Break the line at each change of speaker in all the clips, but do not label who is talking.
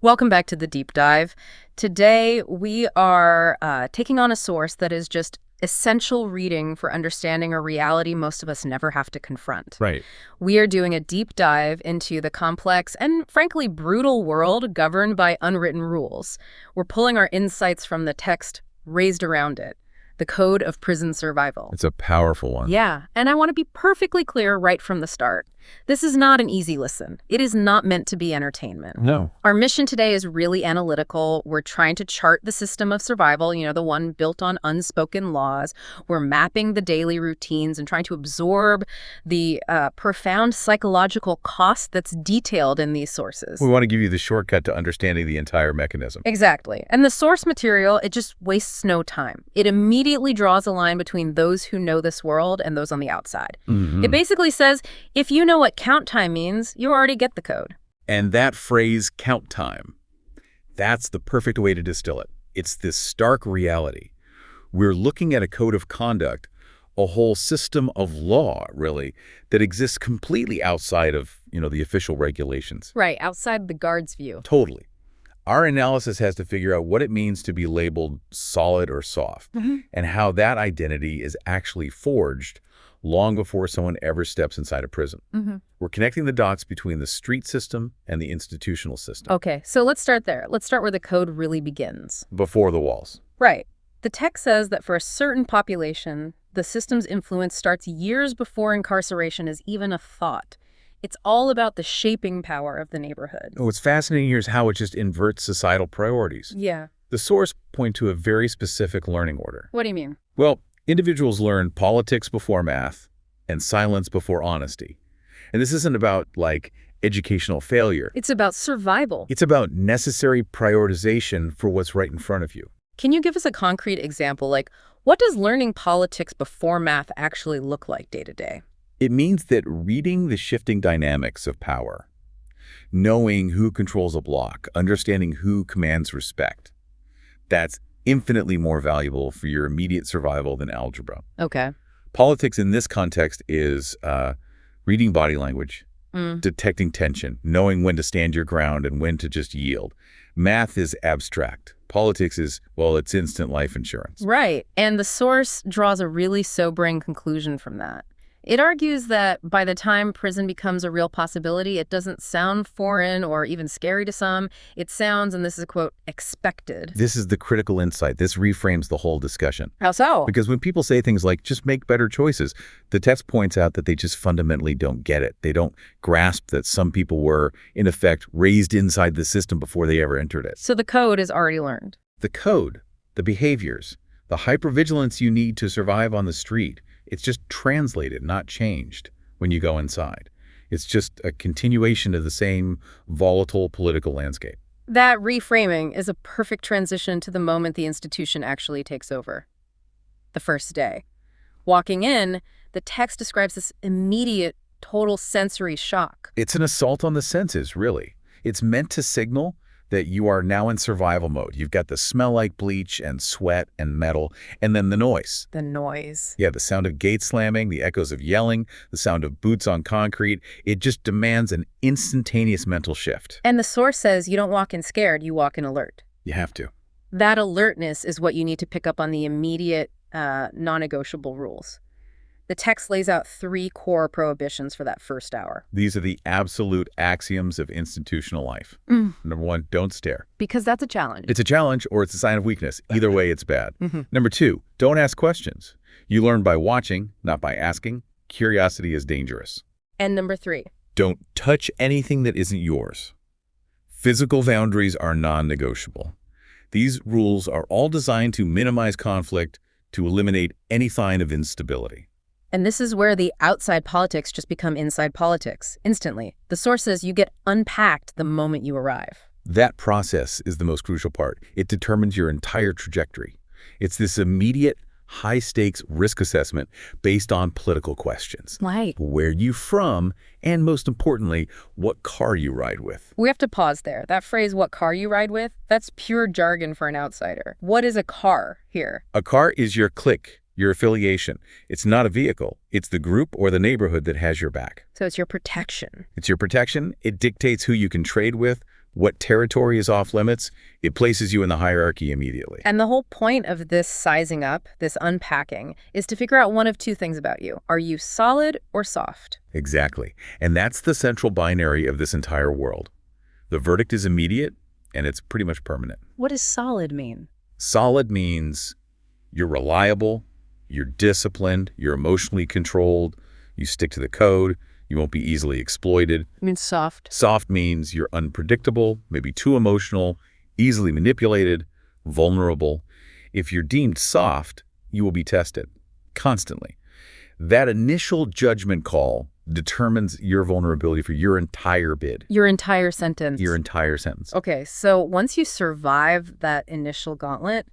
Welcome back to the deep dive. Today, we are taking on a source that is just essential reading for understanding a reality most of us never have to confront.
Right.
We are doing a deep dive into the complex and, frankly, brutal world governed by unwritten rules. We're pulling our insights from the text raised around it, the Code of Prison Survival.
It's a powerful one.
Yeah, and I want to be perfectly clear right from the start. This is not an easy listen. It is not meant to be entertainment.
No.
Our mission today is really analytical. We're trying to chart the system of survival, the one built on unspoken laws. We're mapping the daily routines and trying to absorb the profound psychological cost that's detailed in these sources.
We want to give you the shortcut to understanding the entire mechanism.
Exactly. And the source material, it just wastes no time. It immediately draws a line between those who know this world and those on the outside. It basically says, if you know what count time means, you already get the code.
And that phrase, count time, that's the perfect way to distill it. It's this stark reality. We're looking at a code of conduct, a whole system of law, really, that exists completely outside of, the official regulations.
Right, outside the guard's view.
Totally. Our analysis has to figure out what it means to be labeled solid or soft, and how that identity is actually forged long before someone ever steps inside a prison. We're connecting the dots between the street system and the institutional system.
Okay, so let's start there. Let's start where the code really begins.
Before the walls.
Right. The text says that for a certain population, the system's influence starts years before incarceration is even a thought. It's all about the shaping power of the neighborhood.
What's fascinating here is how it just inverts societal priorities.
Yeah.
The source point to a very specific learning order.
What do you mean?
Well, individuals learn politics before math and silence before honesty. And this isn't about, educational failure.
It's about survival.
It's about necessary prioritization for what's right in front of you.
Can you give us a concrete example? What does learning politics before math actually look like day to day?
It means that reading the shifting dynamics of power, knowing who controls a block, understanding who commands respect, that's infinitely more valuable for your immediate survival than algebra.
Okay.
Politics in this context is reading body language, detecting tension, knowing when to stand your ground and when to just yield. Math is abstract. Politics is, it's instant life insurance.
Right. And the source draws a really sobering conclusion from that. It argues that by the time prison becomes a real possibility, it doesn't sound foreign or even scary to some. It sounds, and this is a quote, expected.
This is the critical insight. This reframes the whole discussion.
How so?
Because when people say things like, just make better choices, the text points out that they just fundamentally don't get it. They don't grasp that some people were, in effect, raised inside the system before they ever entered it.
So the code is already learned.
The code, the behaviors, the hypervigilance you need to survive on the street, it's just translated, not changed, when you go inside. It's just a continuation of the same volatile political landscape.
That reframing is a perfect transition to the moment the institution actually takes over. The first day. Walking in, the text describes this immediate, total sensory shock.
It's an assault on the senses, really. It's meant to signal that you are now in survival mode. You've got the smell like bleach and sweat and metal, and then the noise.
The noise.
Yeah, the sound of gates slamming, the echoes of yelling, the sound of boots on concrete. It just demands an instantaneous mental shift.
And the source says you don't walk in scared, you walk in alert.
You have to.
That alertness is what you need to pick up on the immediate, non-negotiable rules. The text lays out 3 core prohibitions for that first hour.
These are the absolute axioms of institutional life. Number 1, don't stare.
Because that's a challenge.
It's a challenge or it's a sign of weakness. Either way, it's bad. Number 2, don't ask questions. You learn by watching, not by asking. Curiosity is dangerous.
And number 3.
Don't touch anything that isn't yours. Physical boundaries are non-negotiable. These rules are all designed to minimize conflict, to eliminate any sign of instability.
And this is where the outside politics just become inside politics, instantly. The source says you get unpacked the moment you arrive.
That process is the most crucial part. It determines your entire trajectory. It's this immediate, high-stakes risk assessment based on political questions.
Like?
Where you from, and most importantly, what car you ride with.
We have to pause there. That phrase, what car you ride with, that's pure jargon for an outsider. What is a car here?
A car is your clique, your affiliation. It's not a vehicle. It's the group or the neighborhood that has your back.
So it's your protection.
It's your protection. It dictates who you can trade with, What territory is off limits, it places you in the hierarchy immediately.
And the whole point of this sizing up, this unpacking, is to figure out one of two things about you. Are you solid or soft?
Exactly. And that's the central binary of this entire world. The verdict is immediate, and it's pretty much permanent.
What does solid mean?
Solid means you're reliable, you're disciplined, you're emotionally controlled, you stick to the code, you won't be easily exploited.
It means soft.
Soft means you're unpredictable, maybe too emotional, easily manipulated, vulnerable. If you're deemed soft, you will be tested constantly. That initial judgment call determines your vulnerability for your entire bid.
Your entire sentence.
Your entire sentence.
Okay, so once you survive that initial gauntlet,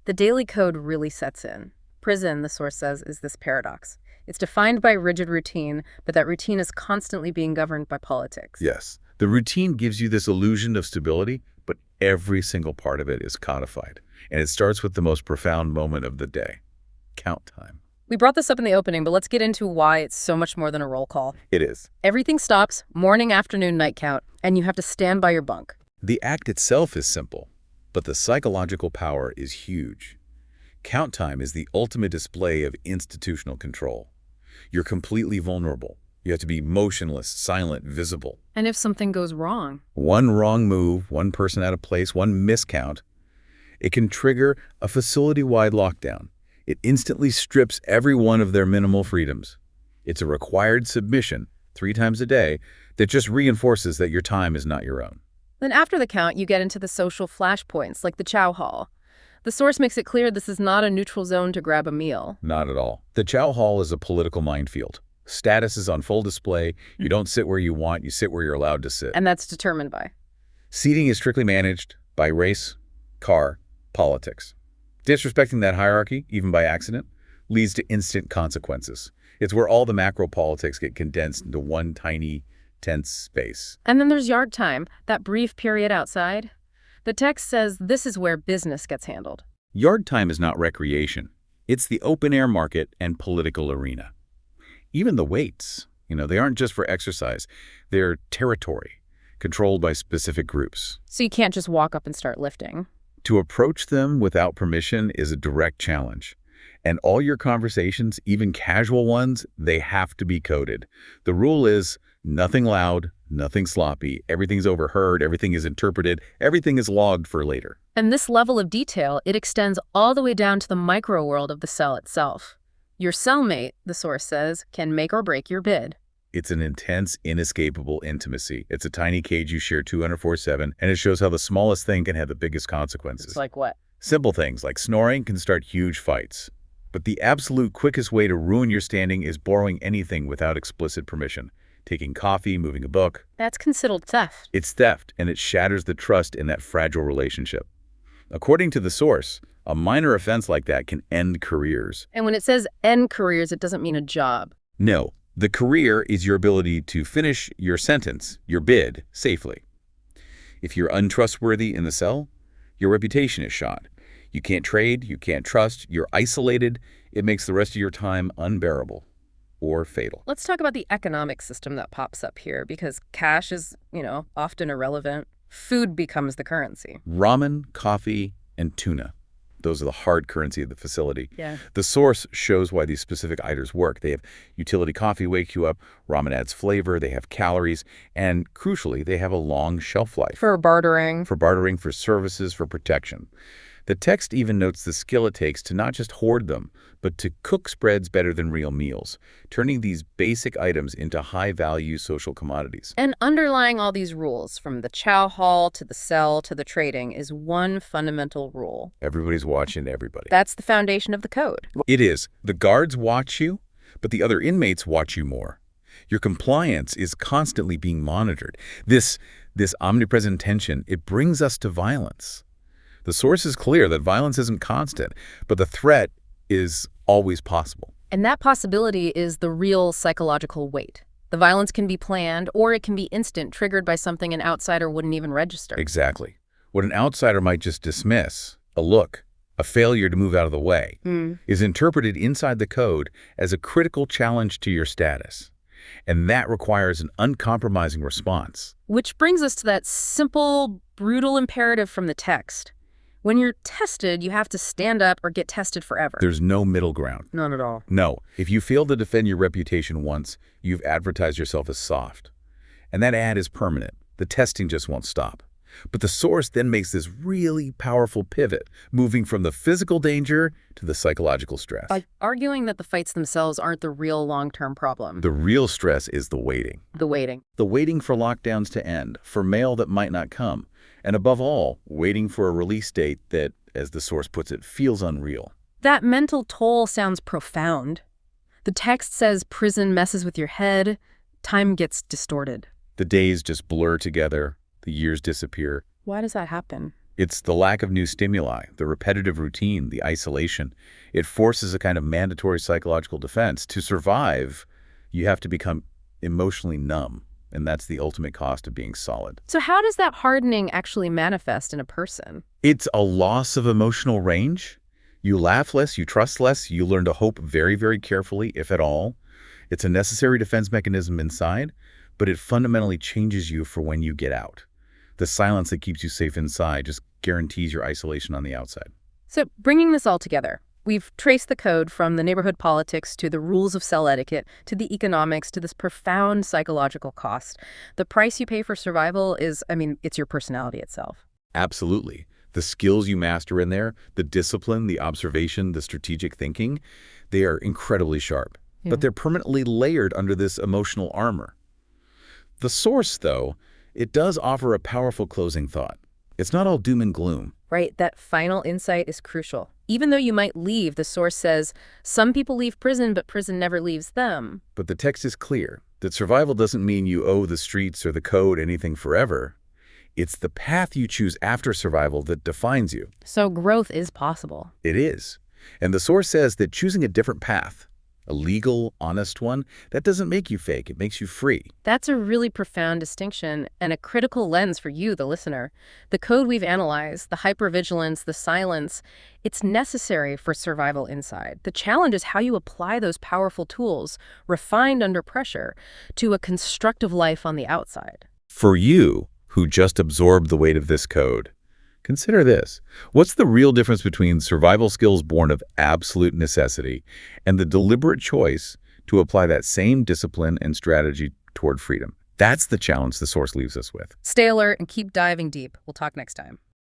the daily code really sets in. Prison, the source says, is this paradox. It's defined by rigid routine, but that routine is constantly being governed by politics.
Yes. The routine gives you this illusion of stability, but every single part of it is codified. And it starts with the most profound moment of the day, count time.
We brought this up in the opening, but let's get into why it's so much more than a roll call.
It is.
Everything stops, morning, afternoon, night count, and you have to stand by your bunk.
The act itself is simple, but the psychological power is huge. Count time is the ultimate display of institutional control. You're completely vulnerable. You have to be motionless, silent, visible.
And if something goes wrong?
One wrong move, one person out of place, one miscount, it can trigger a facility-wide lockdown. It instantly strips every one of their minimal freedoms. It's a required submission 3 times a day that just reinforces that your time is not your own.
Then after the count, you get into the social flashpoints, like the chow hall. The source makes it clear this is not a neutral zone to grab a meal.
Not at all. The chow hall is a political minefield. Status is on full display. You don't sit where you want, you sit where you're allowed to sit.
And that's determined by?
Seating is strictly managed by race, car, politics. Disrespecting that hierarchy, even by accident, leads to instant consequences. It's where all the macro politics get condensed into one tiny, tense space.
And then there's yard time, that brief period outside. The text says this is where business gets handled.
Yard time is not recreation. It's the open-air market and political arena. Even the weights, they aren't just for exercise. They're territory, controlled by specific groups.
So you can't just walk up and start lifting.
To approach them without permission is a direct challenge. And all your conversations, even casual ones, they have to be coded. The rule is nothing loud, nothing sloppy, everything's overheard, everything is interpreted, everything is logged for later.
And this level of detail, it extends all the way down to the micro world of the cell itself. Your cellmate, the source says, can make or break your bid.
It's an intense, inescapable intimacy. It's a tiny cage you share 24/7, and it shows how the smallest thing can have the biggest consequences.
It's like what?
Simple things like snoring can start huge fights. But the absolute quickest way to ruin your standing is borrowing anything without explicit permission. Taking coffee, moving a book.
That's considered theft.
It's theft, and it shatters the trust in that fragile relationship. According to the source, a minor offense like that can end careers.
And when it says end careers, it doesn't mean a job.
No, the career is your ability to finish your sentence, your bid, safely. If you're untrustworthy in the cell, your reputation is shot. You can't trade, you can't trust, you're isolated. It makes the rest of your time unbearable or fatal.
Let's talk about the economic system that pops up here, because cash is, often irrelevant. Food becomes the currency.
Ramen, coffee, and tuna. Those are the hard currency of the facility.
Yeah.
The source shows why these specific items work. They have utility coffee wake you up, ramen adds flavor, they have calories, and crucially, they have a long shelf life.
For bartering.
For bartering, for services, for protection. The text even notes the skill it takes to not just hoard them, but to cook spreads better than real meals, turning these basic items into high-value social commodities.
And underlying all these rules, from the chow hall to the cell to the trading, is one fundamental rule.
Everybody's watching everybody.
That's the foundation of the code.
It is. The guards watch you, but the other inmates watch you more. Your compliance is constantly being monitored. This omnipresent tension, it brings us to violence. The source is clear that violence isn't constant, but the threat is always possible.
And that possibility is the real psychological weight. The violence can be planned, or it can be instant, triggered by something an outsider wouldn't even register.
Exactly. What an outsider might just dismiss, a look, a failure to move out of the way, is interpreted inside the code as a critical challenge to your status. And that requires an uncompromising response.
Which brings us to that simple, brutal imperative from the text. When you're tested, you have to stand up or get tested forever.
There's no middle ground.
None at all.
No, if you fail to defend your reputation once, you've advertised yourself as soft. And that ad is permanent. The testing just won't stop. But the source then makes this really powerful pivot, moving from the physical danger to the psychological stress.
By arguing that the fights themselves aren't the real long-term problem.
The real stress is the waiting.
The waiting.
The waiting for lockdowns to end, for mail that might not come, and above all, waiting for a release date that, as the source puts it, feels unreal.
That mental toll sounds profound. The text says prison messes with your head, time gets distorted.
The days just blur together, the years disappear.
Why does that happen?
It's the lack of new stimuli, the repetitive routine, the isolation. It forces a kind of mandatory psychological defense. To survive, you have to become emotionally numb, and that's the ultimate cost of being solid.
So how does that hardening actually manifest in a person?
It's a loss of emotional range. You laugh less, you trust less, you learn to hope very, very carefully, if at all. It's a necessary defense mechanism inside, but it fundamentally changes you for when you get out. The silence that keeps you safe inside just guarantees your isolation on the outside.
So bringing this all together, we've traced the code from the neighborhood politics to the rules of cell etiquette to the economics to this profound psychological cost. The price you pay for survival is, it's your personality itself.
Absolutely. The skills you master in there, the discipline, the observation, the strategic thinking, they are incredibly sharp.
Yeah.
But they're permanently layered under this emotional armor. The source, though, it does offer a powerful closing thought. It's not all doom and gloom.
Right, that final insight is crucial. Even though you might leave, the source says, some people leave prison, but prison never leaves them.
But the text is clear, that survival doesn't mean you owe the streets or the code anything forever. It's the path you choose after survival that defines you.
So growth is possible.
It is. And the source says that choosing a different path, a legal, honest one, that doesn't make you fake. It makes you free.
That's a really profound distinction and a critical lens for you, the listener. The code we've analyzed, the hypervigilance, the silence, it's necessary for survival inside. The challenge is how you apply those powerful tools, refined under pressure, to a constructive life on the outside.
For you, who just absorbed the weight of this code, consider this. What's the real difference between survival skills born of absolute necessity and the deliberate choice to apply that same discipline and strategy toward freedom? That's the challenge the source leaves us with.
Stay alert and keep diving deep. We'll talk next time.